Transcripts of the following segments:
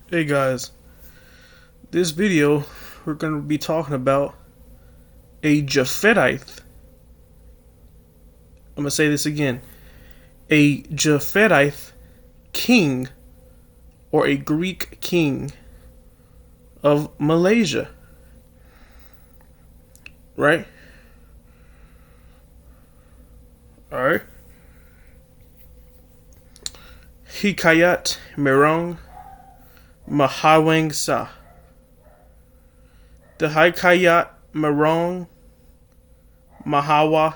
Hey guys, this video we're going to be talking about a Japhetite. I'm going to say this again. A Japhetite king or a Greek king of Malaysia. Right? Alright. Hikayat Merong Mahawang Sa. The Hikayat Merong Mahawa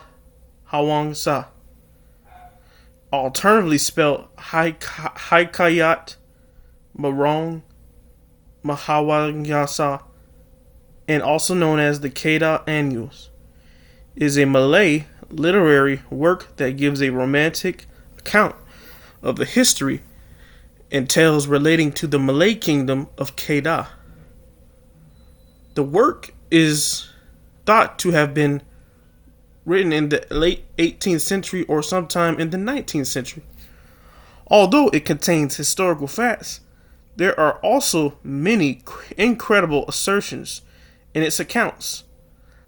Hawang Sa. Alternatively spelled Hikayat Merong Mahawang Sa, and also known as the Kedah Annuals, is a Malay literary work that gives a romantic account of the history and tales relating to the Malay kingdom of Kedah. The work is thought to have been written in the late 18th century or sometime in the 19th century. Although it contains historical facts, there are also many incredible assertions in its accounts.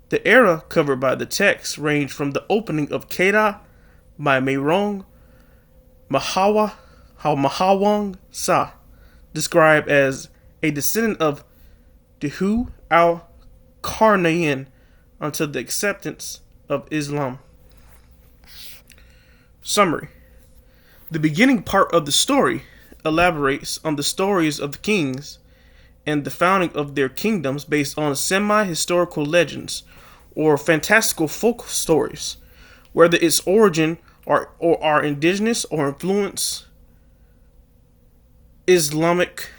The era covered by the text ranged from the opening of Kedah by Merong Mahawang Sa, described as a descendant of Dehu al-Qarnayn, until the acceptance of Islam. Summary. The beginning part of the story elaborates on the stories of the kings and the founding of their kingdoms based on semi-historical legends or fantastical folk stories, whether its origin are indigenous or influence Islamic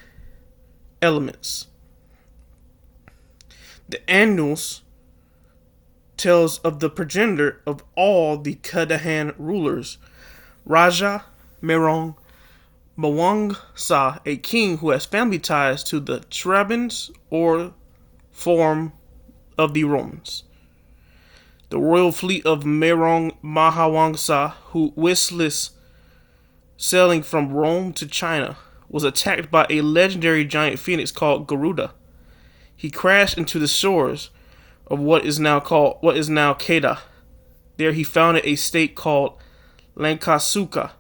elements. The Annals tells of the progenitor of all the Kedahan rulers, Raja Merong Mawang Sa, a king who has family ties to the Trabans or form of the Romans. The royal fleet of Merong Mahawang Sa, who listless sailing from Rome to China, was attacked by a legendary giant phoenix called Garuda. He crashed into the shores of what is now Kedah. There he founded a state called Langasuka.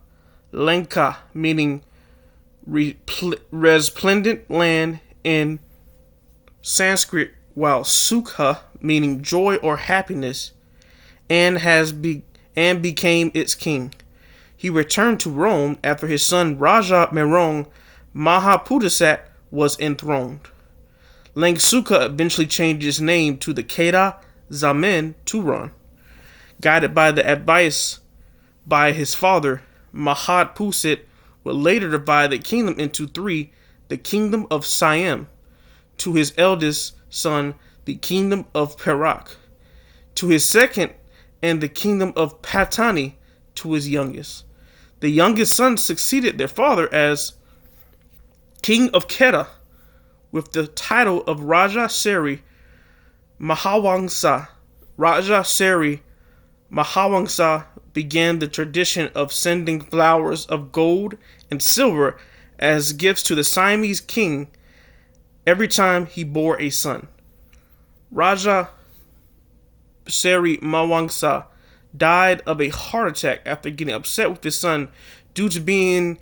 Lanka meaning resplendent land in Sanskrit, while Sukha meaning joy or happiness, and became its king. He returned to Rome after his son Raja Merong Mahapudasat was enthroned. Langasuka eventually changed its name to the Kedah Zaman Turan. Guided by the advice by his father, Mahad Pusit would later divide the kingdom into three: the kingdom of Siam, to his eldest son, the kingdom of Perak, to his second, and the kingdom of Patani, to his youngest. The youngest son succeeded their father as king of Kedah, with the title of Raja Seri Mahawang Sa. Raja Seri Mahawang Sa began the tradition of sending flowers of gold and silver as gifts to the Siamese king every time he bore a son. Raja Seri Mahawang Sa died of a heart attack after getting upset with his son due to being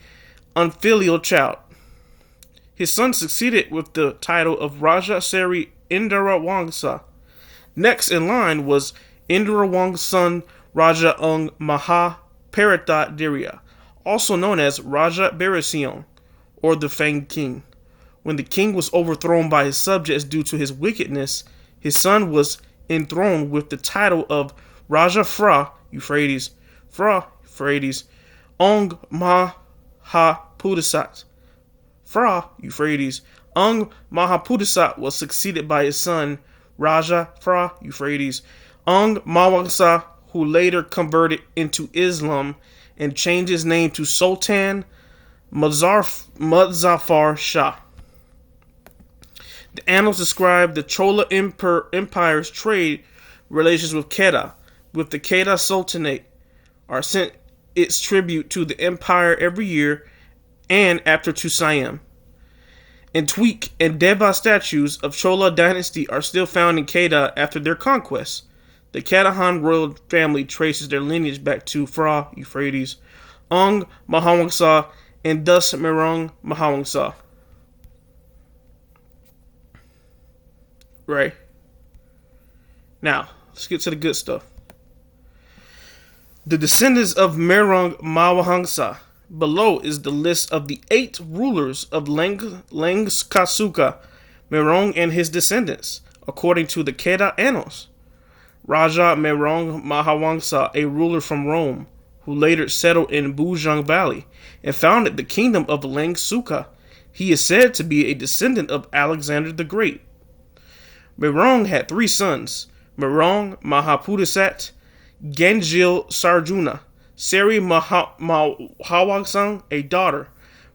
unfilial child. His son succeeded with the title of Raja Seri Indra Wangsa. Next in line was Indra Wang's son Raja Ung Maha Parathat Dirya, also known as Raja Barasion, or the Fang King. When the king was overthrown by his subjects due to his wickedness, his son was enthroned with the title of Raja Fra Euphrates Ung Mahapudasat. Fra Euphrates Ung Mahapudasat was succeeded by his son Raja Fra Euphrates Ung Mawangsa, who later converted into Islam and changed his name to Sultan Muzaffar Shah. The annals describe the Chola Empire's trade relations with Kedah, with the Kedah Sultanate are sent its tribute to the empire every year and after to Siam. and Tweak and Deva statues of Chola dynasty are still found in Kedah after their conquest. The Katahan royal family traces their lineage back to Phra, Euphrates, Ong Mahawangsa, and thus Merong Mahawangsa. Right? Now, let's get to the good stuff. The descendants of Merong Mahawangsa. Below is the list of the 8 rulers of Langasuka, Merong and his descendants, according to the Kedah Annals. Raja Merong Mahawangsa, a ruler from Rome, who later settled in Bujang Valley and founded the kingdom of Langasuka. He is said to be a descendant of Alexander the Great. Merong had 3 sons, Merong Mahapudasat, Genjil Sarjuna, Seri Mahawangsang, a daughter,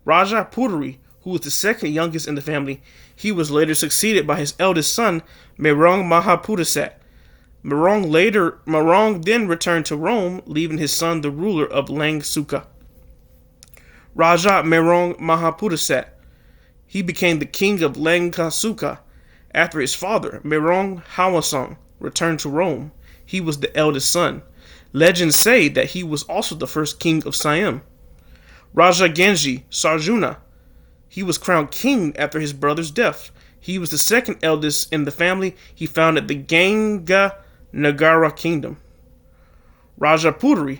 Raja Puteri, who was the second youngest in the family. He was later succeeded by his eldest son, Merong Mahapudasat. Merong then returned to Rome, leaving his son the ruler of Langasuka. Raja Merong Mahapudasat. He became the king of Langasuka after his father, Merong Hawasang, returned to Rome. He was the eldest son. Legends say that he was also the first king of Siam. Raja Genji Sarjuna. He was crowned king after his brother's death. He was the second eldest in the family. He founded the Ganga Nagara kingdom. Raja Puteri,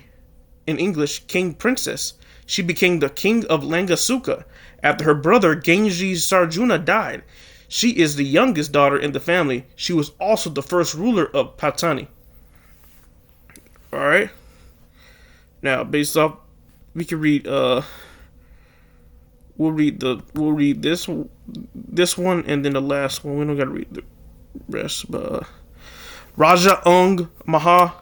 in English, King Princess. She became the king of Langasuka after her brother Genji Sarjuna died. She is the youngest daughter in the family. She was also the first ruler of Patani. Alright. Now, based off, we can read, we'll read this one and then the last one. We don't gotta read the rest, but, Raja Ung Maha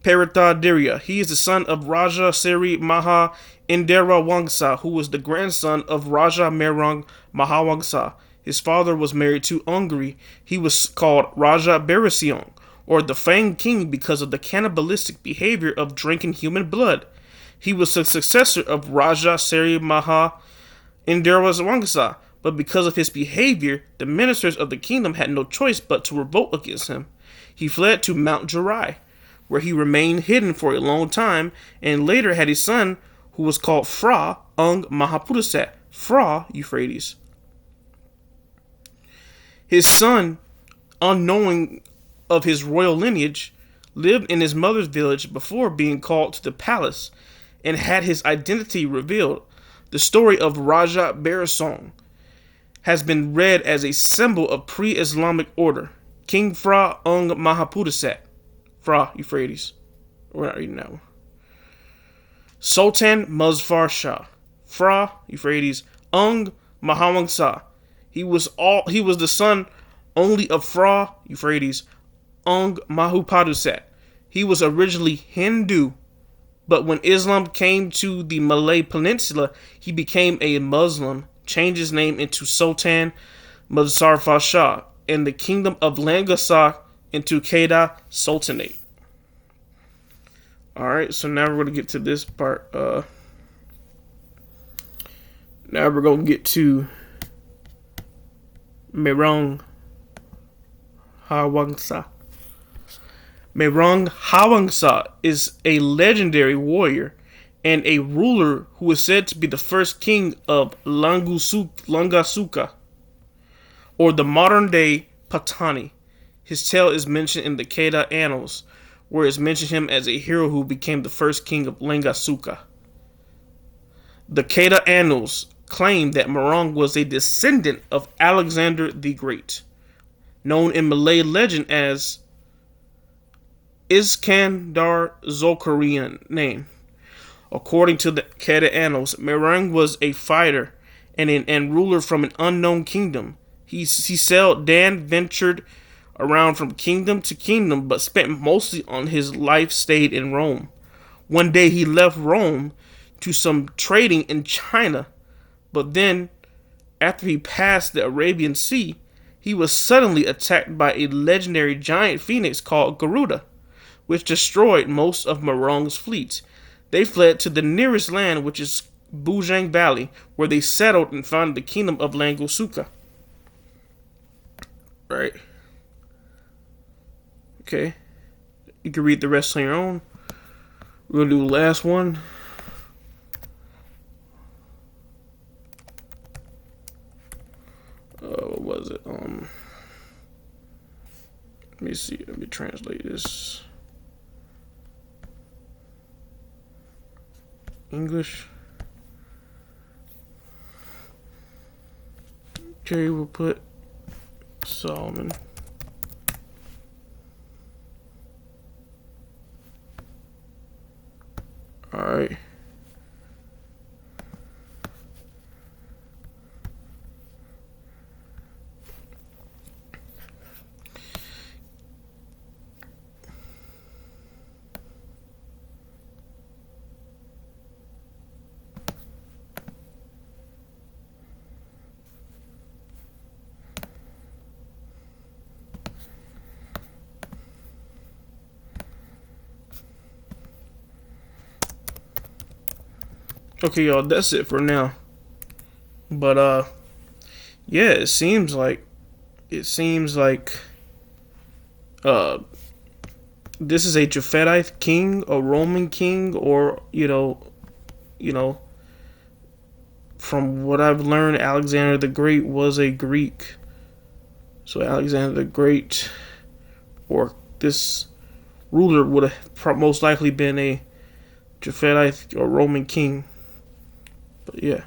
Parithadirya. He is the son of Raja Seri Maha Indira Wangsa, who was the grandson of Raja Merong Mahawangsa. His father was married to Ungri. He was called Raja Barisyong, or the Fang King, because of the cannibalistic behavior of drinking human blood. He was the successor of Raja Seri Maha Indira Wangsa, but because of his behavior, the ministers of the kingdom had no choice but to revolt against him. He fled to Mount Jarai, where he remained hidden for a long time, and later had a son who was called Phra Ung Mahapudasat, Phra Euphrates. His son, unknowing of his royal lineage, lived in his mother's village before being called to the palace and had his identity revealed. The story of Raja Barisong has been read as a symbol of pre-Islamic order. King Phra Ung Mahapudasat, Phra Euphrates. We're not reading that one. Sultan Muzafar Shah, Phra Euphrates, Ung Mahawangsa. He was the son only of Phra Euphrates, Ung Mahapudasat. He was originally Hindu, but when Islam came to the Malay Peninsula, he became a Muslim, changed his name into Sultan Muzafar Shah, and the kingdom of Langasuka into Kedah Sultanate. Alright, so now we're going to get to this part. Now we're going to get to Merong Hawangsa. Merong Hawangsa is a legendary warrior and a ruler who is said to be the first king of Langasuka, or the modern-day Patani. His tale is mentioned in the Kedah Annals, where it's mentioned him as a hero who became the first king of Langasuka. The Kedah Annals claim that Merong was a descendant of Alexander the Great, known in Malay legend as Iskandar Zulkarnain name. According to the Kedah Annals, Merong was a fighter and ruler from an unknown kingdom. He sailed and ventured around from kingdom to kingdom, but spent mostly on his life stayed in Rome. One day he left Rome to some trading in China, but then, after he passed the Arabian Sea, he was suddenly attacked by a legendary giant phoenix called Garuda, which destroyed most of Merong's fleet. They fled to the nearest land, which is Bujang Valley, where they settled and founded the kingdom of Langasuka. right? Okay. You can read the rest on your own. We're gonna do the last one. What was it? Let me see. Let me translate this. English. Okay, we'll put Solomon. Alright. Okay, y'all, that's it for now. But yeah, it seems like uh this is a Japhetite king, a Roman king, or from what I've learned, Alexander the Great was a Greek. So Alexander the Great, or this ruler, would have most likely been a Japhetite or Roman king. But yeah.